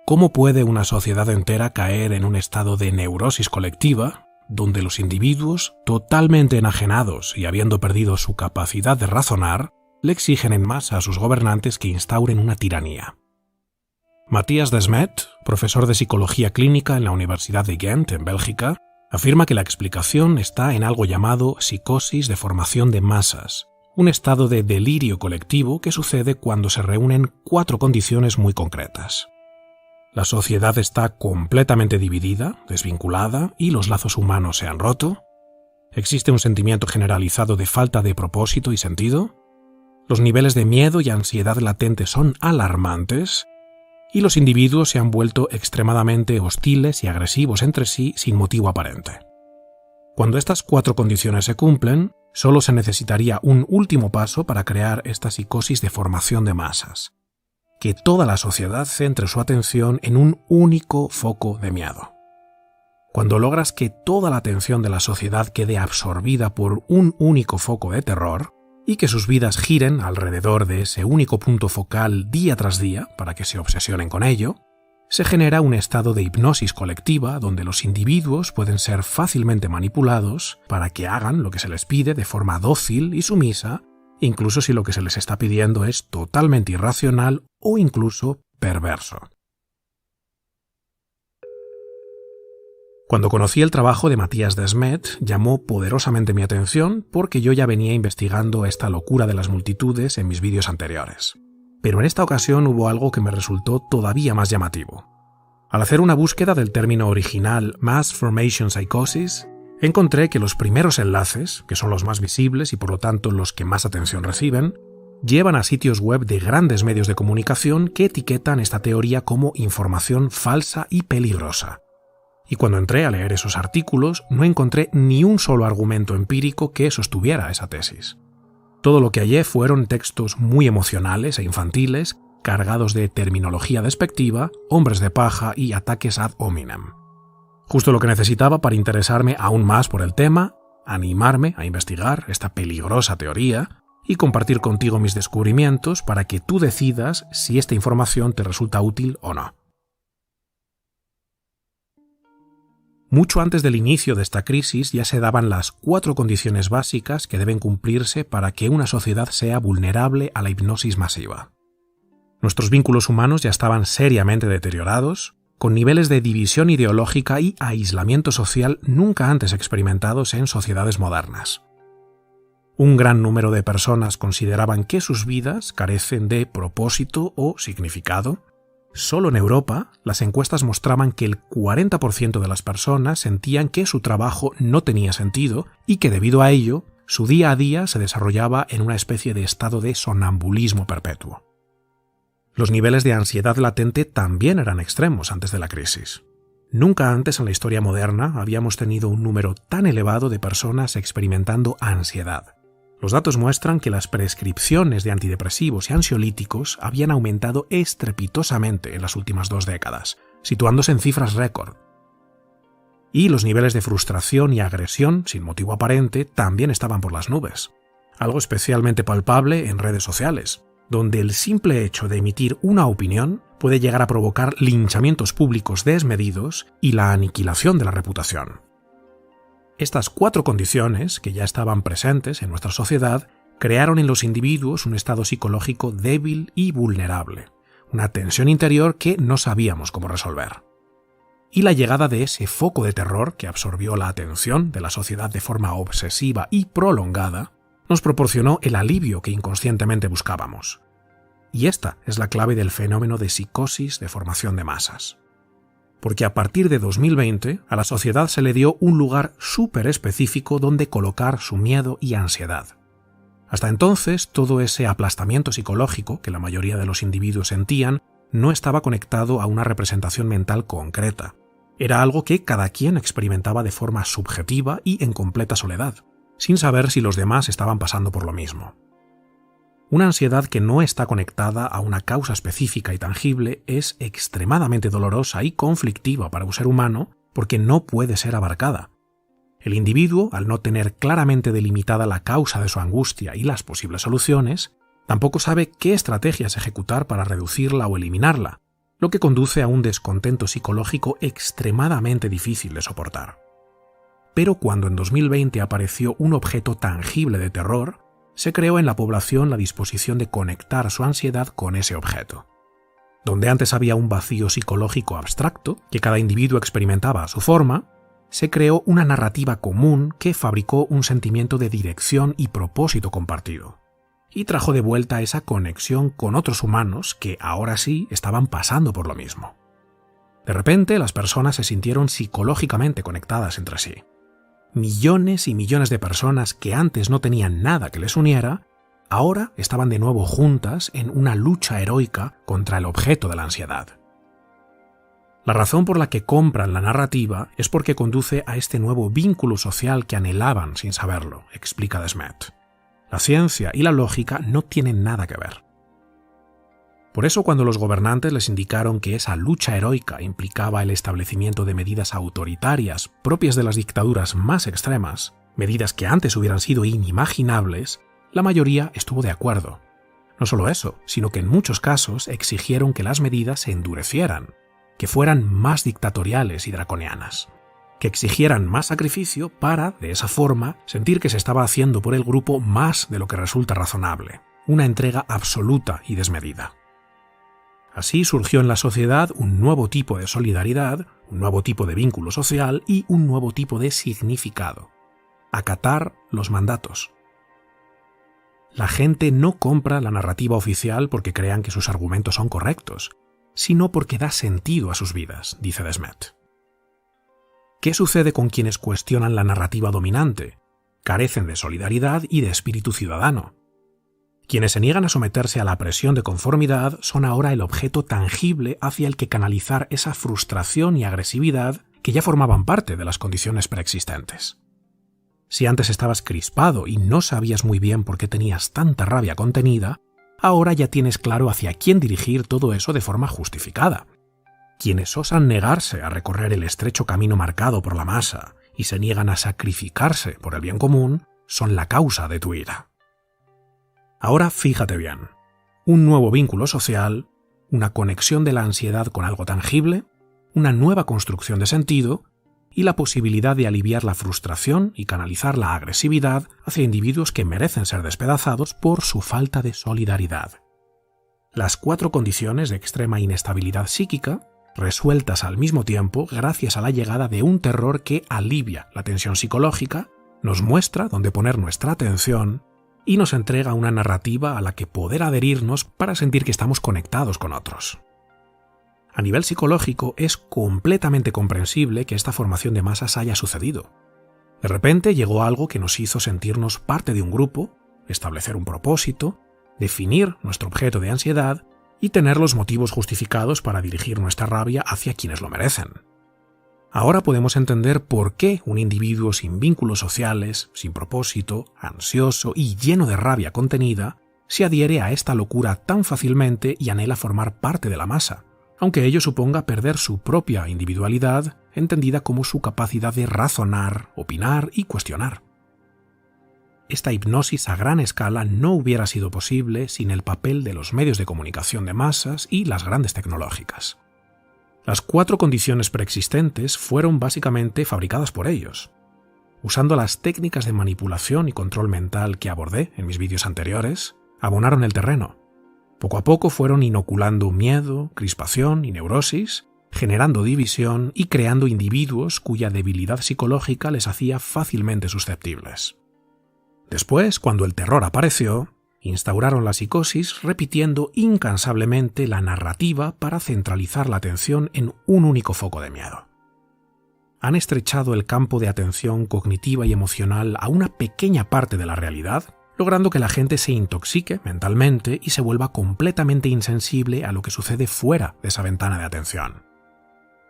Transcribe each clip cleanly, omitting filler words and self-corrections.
¿Cómo puede una sociedad entera caer en un estado de neurosis colectiva, donde los individuos, totalmente enajenados y habiendo perdido su capacidad de razonar, le exigen en masa a sus gobernantes que instauren una tiranía? Matthias Desmet, profesor de psicología clínica en la Universidad de Ghent, en Bélgica, afirma que la explicación está en algo llamado psicosis de formación de masas, un estado de delirio colectivo que sucede cuando se reúnen 4 condiciones muy concretas. La sociedad está completamente dividida, desvinculada, y los lazos humanos se han roto. Existe un sentimiento generalizado de falta de propósito y sentido. Los niveles de miedo y ansiedad latente son alarmantes. Y los individuos se han vuelto extremadamente hostiles y agresivos entre sí sin motivo aparente. Cuando estas 4 condiciones se cumplen, solo se necesitaría un último paso para crear esta psicosis de formación de masas. Que toda la sociedad centre su atención en un único foco de miedo. Cuando logras que toda la atención de la sociedad quede absorbida por un único foco de terror y que sus vidas giren alrededor de ese único punto focal día tras día para que se obsesionen con ello, se genera un estado de hipnosis colectiva donde los individuos pueden ser fácilmente manipulados para que hagan lo que se les pide de forma dócil y sumisa, incluso si lo que se les está pidiendo es totalmente irracional o incluso perverso. Cuando conocí el trabajo de Matthias Desmet, llamó poderosamente mi atención porque yo ya venía investigando esta locura de las multitudes en mis vídeos anteriores. Pero en esta ocasión hubo algo que me resultó todavía más llamativo. Al hacer una búsqueda del término original Mass Formation Psychosis, encontré que los primeros enlaces, que son los más visibles y por lo tanto los que más atención reciben, llevan a sitios web de grandes medios de comunicación que etiquetan esta teoría como información falsa y peligrosa. Y cuando entré a leer esos artículos, no encontré ni un solo argumento empírico que sostuviera esa tesis. Todo lo que hallé fueron textos muy emocionales e infantiles, cargados de terminología despectiva, hombres de paja y ataques ad hominem. Justo lo que necesitaba para interesarme aún más por el tema, animarme a investigar esta peligrosa teoría y compartir contigo mis descubrimientos para que tú decidas si esta información te resulta útil o no. Mucho antes del inicio de esta crisis ya se daban las 4 condiciones básicas que deben cumplirse para que una sociedad sea vulnerable a la hipnosis masiva. Nuestros vínculos humanos ya estaban seriamente deteriorados, con niveles de división ideológica y aislamiento social nunca antes experimentados en sociedades modernas. Un gran número de personas consideraban que sus vidas carecen de propósito o significado. Solo en Europa, las encuestas mostraban que el 40% de las personas sentían que su trabajo no tenía sentido y que debido a ello, su día a día se desarrollaba en una especie de estado de sonambulismo perpetuo. Los niveles de ansiedad latente también eran extremos antes de la crisis. Nunca antes en la historia moderna habíamos tenido un número tan elevado de personas experimentando ansiedad. Los datos muestran que las prescripciones de antidepresivos y ansiolíticos habían aumentado estrepitosamente en las últimas 2 décadas, situándose en cifras récord. Y los niveles de frustración y agresión, sin motivo aparente, también estaban por las nubes. Algo especialmente palpable en redes sociales, donde el simple hecho de emitir una opinión puede llegar a provocar linchamientos públicos desmedidos y la aniquilación de la reputación. Estas 4 condiciones, que ya estaban presentes en nuestra sociedad, crearon en los individuos un estado psicológico débil y vulnerable, una tensión interior que no sabíamos cómo resolver. Y la llegada de ese foco de terror que absorbió la atención de la sociedad de forma obsesiva y prolongada, nos proporcionó el alivio que inconscientemente buscábamos. Y esta es la clave del fenómeno de psicosis de formación de masas. Porque a partir de 2020 a la sociedad se le dio un lugar súper específico donde colocar su miedo y ansiedad. Hasta entonces, todo ese aplastamiento psicológico que la mayoría de los individuos sentían no estaba conectado a una representación mental concreta. Era algo que cada quien experimentaba de forma subjetiva y en completa soledad, sin saber si los demás estaban pasando por lo mismo. Una ansiedad que no está conectada a una causa específica y tangible es extremadamente dolorosa y conflictiva para un ser humano porque no puede ser abarcada. El individuo, al no tener claramente delimitada la causa de su angustia y las posibles soluciones, tampoco sabe qué estrategias ejecutar para reducirla o eliminarla, lo que conduce a un descontento psicológico extremadamente difícil de soportar. Pero cuando en 2020 apareció un objeto tangible de terror, se creó en la población la disposición de conectar su ansiedad con ese objeto. Donde antes había un vacío psicológico abstracto, que cada individuo experimentaba a su forma, se creó una narrativa común que fabricó un sentimiento de dirección y propósito compartido, y trajo de vuelta esa conexión con otros humanos que ahora sí estaban pasando por lo mismo. De repente, las personas se sintieron psicológicamente conectadas entre sí. Millones y millones de personas que antes no tenían nada que les uniera, ahora estaban de nuevo juntas en una lucha heroica contra el objeto de la ansiedad. La razón por la que compran la narrativa es porque conduce a este nuevo vínculo social que anhelaban sin saberlo, explica Desmet. La ciencia y la lógica no tienen nada que ver. Por eso, cuando los gobernantes les indicaron que esa lucha heroica implicaba el establecimiento de medidas autoritarias propias de las dictaduras más extremas, medidas que antes hubieran sido inimaginables, la mayoría estuvo de acuerdo. No solo eso, sino que en muchos casos exigieron que las medidas se endurecieran, que fueran más dictatoriales y draconianas, que exigieran más sacrificio para, de esa forma, sentir que se estaba haciendo por el grupo más de lo que resulta razonable, una entrega absoluta y desmedida. Así surgió en la sociedad un nuevo tipo de solidaridad, un nuevo tipo de vínculo social y un nuevo tipo de significado: acatar los mandatos. La gente no compra la narrativa oficial porque crean que sus argumentos son correctos, sino porque da sentido a sus vidas, dice Desmet. ¿Qué sucede con quienes cuestionan la narrativa dominante? Carecen de solidaridad y de espíritu ciudadano. Quienes se niegan a someterse a la presión de conformidad son ahora el objeto tangible hacia el que canalizar esa frustración y agresividad que ya formaban parte de las condiciones preexistentes. Si antes estabas crispado y no sabías muy bien por qué tenías tanta rabia contenida, ahora ya tienes claro hacia quién dirigir todo eso de forma justificada. Quienes osan negarse a recorrer el estrecho camino marcado por la masa y se niegan a sacrificarse por el bien común son la causa de tu ira. Ahora fíjate bien, un nuevo vínculo social, una conexión de la ansiedad con algo tangible, una nueva construcción de sentido y la posibilidad de aliviar la frustración y canalizar la agresividad hacia individuos que merecen ser despedazados por su falta de solidaridad. Las 4 condiciones de extrema inestabilidad psíquica, resueltas al mismo tiempo gracias a la llegada de un terror que alivia la tensión psicológica, nos muestra dónde poner nuestra atención y nos entrega una narrativa a la que poder adherirnos para sentir que estamos conectados con otros. A nivel psicológico es completamente comprensible que esta formación de masas haya sucedido. De repente llegó algo que nos hizo sentirnos parte de un grupo, establecer un propósito, definir nuestro objeto de ansiedad y tener los motivos justificados para dirigir nuestra rabia hacia quienes lo merecen. Ahora podemos entender por qué un individuo sin vínculos sociales, sin propósito, ansioso y lleno de rabia contenida, se adhiere a esta locura tan fácilmente y anhela formar parte de la masa, aunque ello suponga perder su propia individualidad, entendida como su capacidad de razonar, opinar y cuestionar. Esta hipnosis a gran escala no hubiera sido posible sin el papel de los medios de comunicación de masas y las grandes tecnológicas. Las 4 condiciones preexistentes fueron básicamente fabricadas por ellos. Usando las técnicas de manipulación y control mental que abordé en mis vídeos anteriores, abonaron el terreno. Poco a poco fueron inoculando miedo, crispación y neurosis, generando división y creando individuos cuya debilidad psicológica les hacía fácilmente susceptibles. Después, cuando el terror apareció, instauraron la psicosis repitiendo incansablemente la narrativa para centralizar la atención en un único foco de miedo. Han estrechado el campo de atención cognitiva y emocional a una pequeña parte de la realidad, logrando que la gente se intoxique mentalmente y se vuelva completamente insensible a lo que sucede fuera de esa ventana de atención.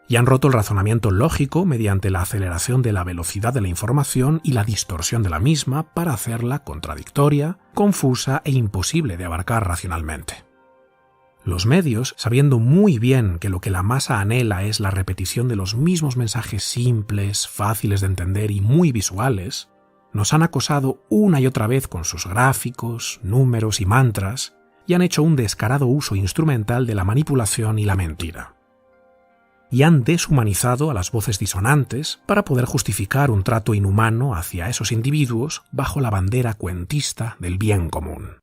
Y han roto el razonamiento lógico mediante la aceleración de la velocidad de la información y la distorsión de la misma para hacerla contradictoria, confusa e imposible de abarcar racionalmente. Los medios, sabiendo muy bien que lo que la masa anhela es la repetición de los mismos mensajes simples, fáciles de entender y muy visuales, nos han acosado una y otra vez con sus gráficos, números y mantras, y han hecho un descarado uso instrumental de la manipulación y la mentira. Y han deshumanizado a las voces disonantes para poder justificar un trato inhumano hacia esos individuos bajo la bandera cuentista del bien común.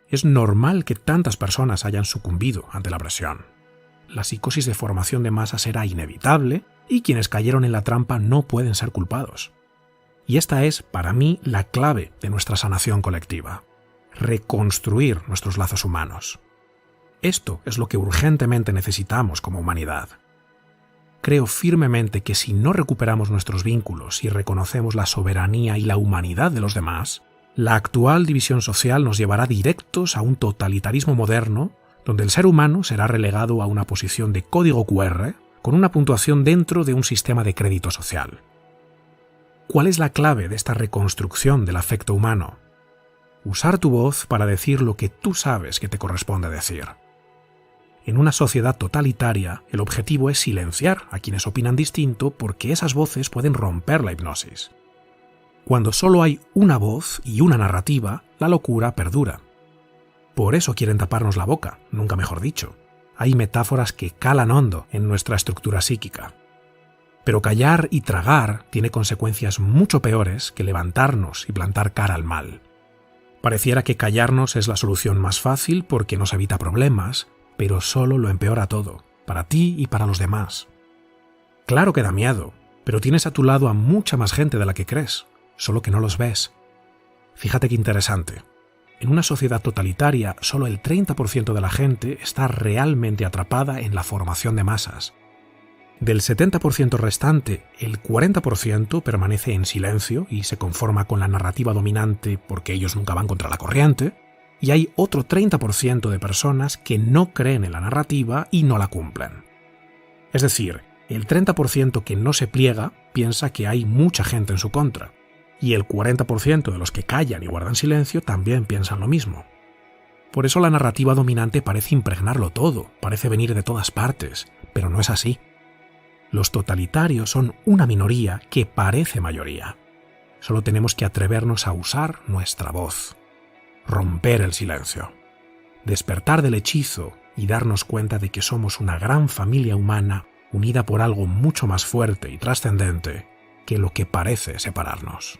Es normal que tantas personas hayan sucumbido ante la presión. La psicosis de formación de masas era inevitable y quienes cayeron en la trampa no pueden ser culpados. Y esta es, para mí, la clave de nuestra sanación colectiva: reconstruir nuestros lazos humanos. Esto es lo que urgentemente necesitamos como humanidad. Creo firmemente que si no recuperamos nuestros vínculos y reconocemos la soberanía y la humanidad de los demás, la actual división social nos llevará directos a un totalitarismo moderno, donde el ser humano será relegado a una posición de código QR con una puntuación dentro de un sistema de crédito social. ¿Cuál es la clave de esta reconstrucción del afecto humano? Usar tu voz para decir lo que tú sabes que te corresponde decir. En una sociedad totalitaria, el objetivo es silenciar a quienes opinan distinto porque esas voces pueden romper la hipnosis. Cuando solo hay una voz y una narrativa, la locura perdura. Por eso quieren taparnos la boca, nunca mejor dicho. Hay metáforas que calan hondo en nuestra estructura psíquica. Pero callar y tragar tiene consecuencias mucho peores que levantarnos y plantar cara al mal. Pareciera que callarnos es la solución más fácil porque nos evita problemas, pero solo lo empeora todo, para ti y para los demás. Claro que da miedo, pero tienes a tu lado a mucha más gente de la que crees, solo que no los ves. Fíjate qué interesante. En una sociedad totalitaria, solo el 30% de la gente está realmente atrapada en la formación de masas. Del 70% restante, el 40% permanece en silencio y se conforma con la narrativa dominante porque ellos nunca van contra la corriente, y hay otro 30% de personas que no creen en la narrativa y no la cumplen. Es decir, el 30% que no se pliega piensa que hay mucha gente en su contra, y el 40% de los que callan y guardan silencio también piensan lo mismo. Por eso la narrativa dominante parece impregnarlo todo, parece venir de todas partes, pero no es así. Los totalitarios son una minoría que parece mayoría. Solo tenemos que atrevernos a usar nuestra voz. Romper el silencio. Despertar del hechizo y darnos cuenta de que somos una gran familia humana unida por algo mucho más fuerte y trascendente que lo que parece separarnos.